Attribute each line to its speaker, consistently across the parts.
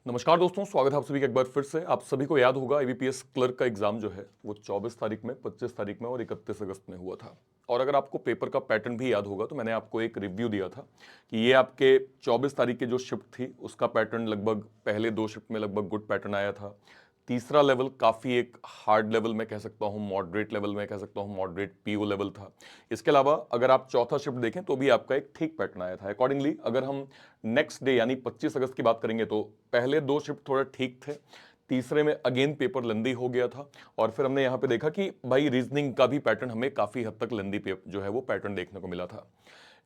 Speaker 1: नमस्कार दोस्तों, स्वागत है आप सभी का एक बार फिर से। आप सभी को याद होगा आईबीपीएस क्लर्क का एग्जाम जो है वो 24 तारीख में, 25 तारीख में और 31 अगस्त में हुआ था। और अगर आपको पेपर का पैटर्न भी याद होगा तो मैंने आपको एक रिव्यू दिया था कि ये आपके 24 तारीख की जो शिफ्ट थी उसका पैटर्न लगभग पहले दो शिफ्ट में लगभग गुड पैटर्न आया था। तीसरा लेवल काफ़ी एक हार्ड लेवल में कह सकता हूँ, मॉडरेट लेवल में कह सकता हूँ, मॉडरेट पीओ लेवल था। इसके अलावा अगर आप चौथा शिफ्ट देखें तो भी आपका एक ठीक पैटर्न आया था। अकॉर्डिंगली अगर हम नेक्स्ट डे यानी 25 अगस्त की बात करेंगे तो पहले दो शिफ्ट थोड़े ठीक थे, तीसरे में अगेन पेपर लेंदी हो गया था। और फिर हमने यहाँ पे देखा कि भाई रीजनिंग का भी पैटर्न हमें काफ़ी हद तक लेंदी जो है वो पैटर्न देखने को मिला था।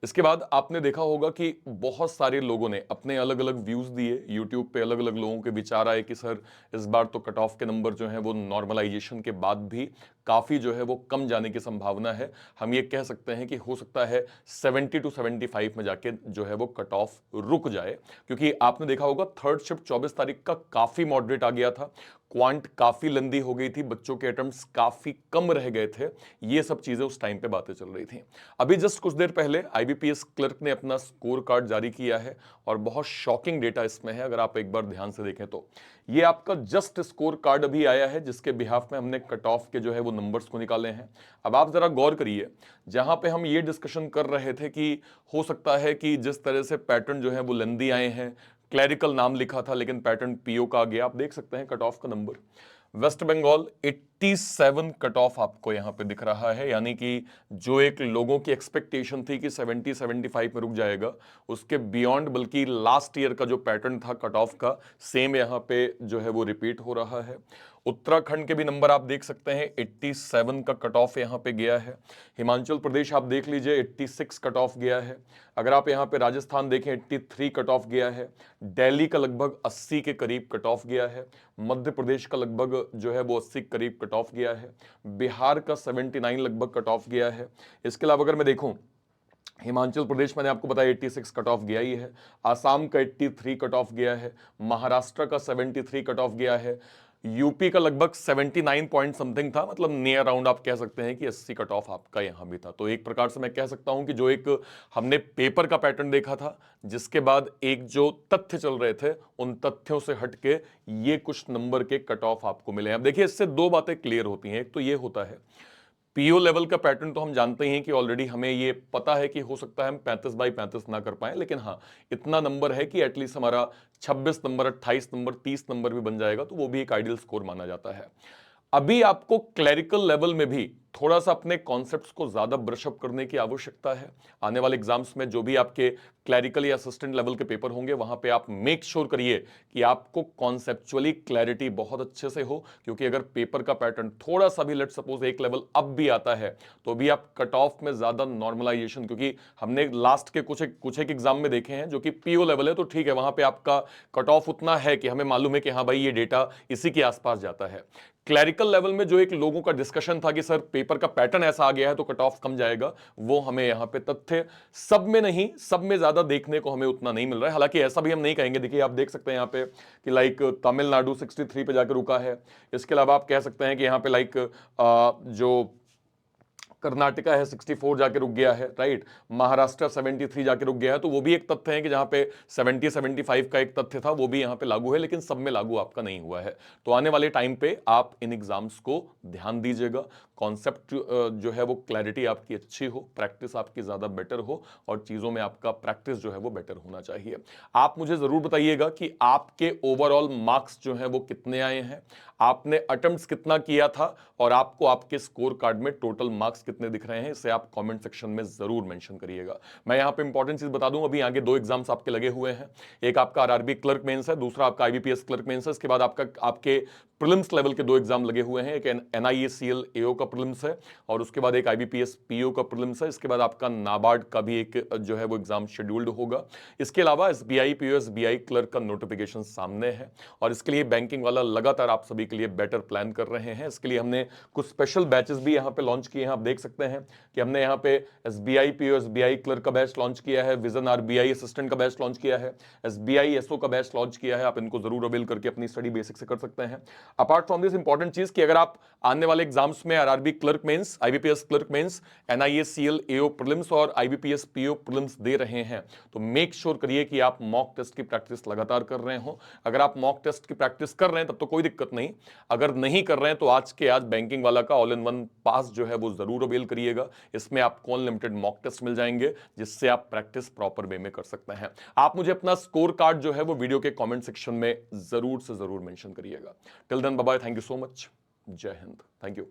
Speaker 1: इसके बाद आपने देखा होगा कि बहुत सारे लोगों ने अपने अलग अलग व्यूज दिए यूट्यूब पे, अलग अलग लोगों के विचार आए कि सर इस बार तो कट ऑफ के नंबर जो है वो नॉर्मलाइजेशन के बाद भी काफी जो है वो कम जाने की संभावना है। हम ये कह सकते हैं कि हो सकता है 70 टू 75 में जाके जो है वो कट ऑफ रुक जाए, क्योंकि आपने देखा होगा थर्ड शिफ्ट 24 तारीख का काफी मॉडरेट आ गया था, क्वांट काफी लंदी हो गई थी, बच्चों के अटेम्प्ट्स काफी कम रह गए थे। ये सब चीजें उस टाइम पे बातें चल रही थी। अभी जस्ट कुछ देर पहले आईबीपीएस क्लर्क ने अपना स्कोर कार्ड जारी किया है और बहुत शॉकिंग डेटा इसमें है। अगर आप एक बार ध्यान से देखें तो ये आपका जस्ट स्कोर कार्ड अभी आया है जिसके बिहाफ में हमने कट ऑफ के जो है वो नंबर्स को निकाले हैं। अब आप जरा गौर करिए, जहां पे हम ये डिस्कशन कर रहे थे कि हो सकता है कि जिस तरह से पैटर्न जो है वो लेंदी आए हैं, क्लैरिकल नाम लिखा था लेकिन पैटर्न पीओ का आ गया। आप देख सकते हैं कट ऑफ का number West Bengal 87 cut off आपको यहां पे दिख रहा है, यानी कि जो एक लोगों की एक्सपेक्टेशन थी कि 70 75 में रुक जाएगा, उसके बियॉन्ड, बल्कि लास्ट ईयर का जो पैटर्न था कट ऑफ का सेम यहां पे जो है वो रिपीट हो रहा है। उत्तराखंड के भी नंबर आप देख सकते हैं, 87 का कट ऑफ यहां पे गया है। हिमाचल प्रदेश आप देख लीजिए 86 कट ऑफ गया है। अगर आप यहां पे राजस्थान देखें 83 कट ऑफ गया है। दिल्ली का लगभग 80 के करीब कट ऑफ गया है। मध्य प्रदेश का लगभग जो है वो 80 के करीब कट ऑफ गया है। बिहार का 79 लगभग कट ऑफ गया है। इसके अलावा अगर मैं देखूं, हिमाचल प्रदेश मैंने आपको बताया 86 कट ऑफ गया ही है। आसाम का 83 कट ऑफ गया है। महाराष्ट्र का 73 कट ऑफ गया है। यूपी का लगभग 79 पॉइंट समथिंग था, मतलब नियर अराउंड आप कह सकते हैं कि 80 कट ऑफ आपका यहां भी था। तो एक प्रकार से मैं कह सकता हूं कि जो एक हमने पेपर का पैटर्न देखा था, जिसके बाद एक जो तथ्य चल रहे थे, उन तथ्यों से हटके ये कुछ नंबर के कट ऑफ आपको मिले हैं। अब देखिए, इससे दो बातें क्लियर होती हैं। एक तो ये होता है पीओ लेवल का पैटर्न, तो हम जानते ही हैं कि ऑलरेडी हमें ये पता है कि हो सकता है हम 35 बाई 35 ना कर पाए, लेकिन हाँ इतना नंबर है कि एटलीस्ट हमारा 26 नंबर, 28 नंबर, 30 नंबर भी बन जाएगा, तो वो भी एक आइडियल स्कोर माना जाता है। अभी आपको क्लैरिकल लेवल में भी थोड़ा सा अपने कॉन्सेप्ट्स को ज्यादा ब्रशअप करने की आवश्यकता है। आने वाले एग्जाम्स में जो भी आपके क्लैरिकल या असिस्टेंट लेवल के पेपर होंगे, वहां पे आप मेक श्योर करिए कि आपको कॉन्सेप्चुअली क्लैरिटी बहुत अच्छे से हो, क्योंकि अगर पेपर का पैटर्न थोड़ा सा भी लेट सपोज एक लेवल अप भी आता है तो भी आप कट ऑफ में ज्यादा नॉर्मलाइजेशन, क्योंकि हमने लास्ट के कुछ एक एग्जाम में देखे हैं जो कि पीओ लेवल है, तो ठीक है वहां पे आपका कट ऑफ उतना है कि हमें मालूम है कि हाँ भाई ये डेटा इसी के आसपास जाता है। क्लैरिकल लेवल में जो एक लोगों का डिस्कशन था कि सर पेपर का पैटर्न ऐसा आ गया है तो कट ऑफ कम जाएगा, वो हमें यहां पे तथ्य सब में नहीं, सब में ज्यादा देखने को हमें उतना नहीं मिल रहा है। हालांकि ऐसा भी हम नहीं कहेंगे, देखिए आप देख सकते हैं यहां पे कि लाइक तमिलनाडु 63 पे जाकर रुका है। इसके अलावा आप कह सकते हैं कि यहां पे लाइक जो कर्नाटका है 64 जाके रुक गया है, राइट। महाराष्ट्र 73 जाके रुक गया है, तो वो भी एक तथ्य है कि जहां पे 70 75 का एक तथ्य था वो भी यहां पे लागू है, लेकिन सब में लागू आपका नहीं हुआ है। तो आने वाले टाइम पे आप इन एग्जाम्स को ध्यान दीजिएगा, कॉन्सेप्ट जो है वो क्लैरिटी आपकी अच्छी हो, प्रैक्टिस आपकी ज्यादा बेटर हो, और चीजों में आपका प्रैक्टिस जो है वो बेटर होना चाहिए। आप मुझे जरूर बताइएगा कि आपके ओवरऑल मार्क्स जो है वो कितने आए हैं, आपने अटेम्प्ट्स कितना किया था, और आपको आपके स्कोर कार्ड में टोटल मार्क्स कितने दिख रहे हैं, इसे आप कमेंट सेक्शन में जरूर मेंशन करिएगा। मैं यहां पे इंपॉर्टेंट चीज बता दूं, अभी आगे दो एग्जाम्स आपके लगे हुए हैं। एक आपका आरआरबी क्लर्क मेंस है, दूसरा आपका आईबीपीएस क्लर्क मेंस है। इसके बाद आपके प्रीलिम्स लेवल के दो एग्जाम लगे हुए हैं, एक एनआईएसीएल एओ का प्रीलिम्स है और उसके बाद एक आईबीपीएस पीओ का प्रीलिम्स है। इसके बाद आपका नाबार्ड का भी एक जो है वो एग्जाम शेड्यूल्ड होगा। इसके अलावा एसबीआई पीओ एसबीआई क्लर्क का नोटिफिकेशन सामने है, और इसके लिए बैंकिंग वाला लगातार आप सभी के लिए बेटर प्लान कर रहे हैं। इसके लिए हमने कुछ स्पेशल बैचेस भी यहां पे लॉन्च किए हैं। आप देख देख सकते हैं कि हमने यहाँ पे SBI PO SBI क्लर्क का बैच लॉन्च किया है, विजन RBI असिस्टेंट का बैच लॉन्च किया है, SBI SO का बैच लॉन्च किया है। आप इनको जरूर अवेल करके अपनी स्टडी बेसिक से कर सकते हैं। अपार्ट फ्रॉम दिस इंपॉर्टेंट चीज कि अगर आप आने वाले एग्जाम्स में RRB clerk mains, IBPS clerk mains, NISCL AO prelims और IBPS PO प्रीलिम्स दे रहे हैं तो मेक श्योर करिए कि आप मॉक टेस्ट की प्रैक्टिस लगातार कर रहे हो। अगर आप मॉक टेस्ट की प्रैक्टिस कर रहे हैं तब तो कोई दिक्कत नहीं, अगर नहीं कर रहे हैं तो आज के आज बैंकिंग वाला का ऑल इन वन पास जो है वो जरूर अवेल करिएगा। इसमें आपको अनलिमिटेड मॉक टेस्ट मिल जाएंगे जिससे आप प्रैक्टिस प्रॉपर वे में कर सकते हैं। आप मुझे अपना स्कोर कार्ड जो है वो वीडियो के कमेंट सेक्शन में जरूर से जरूर मेंशन करिएगा। Till then bye bye, thank you so much, जय हिंद, थैंक यू।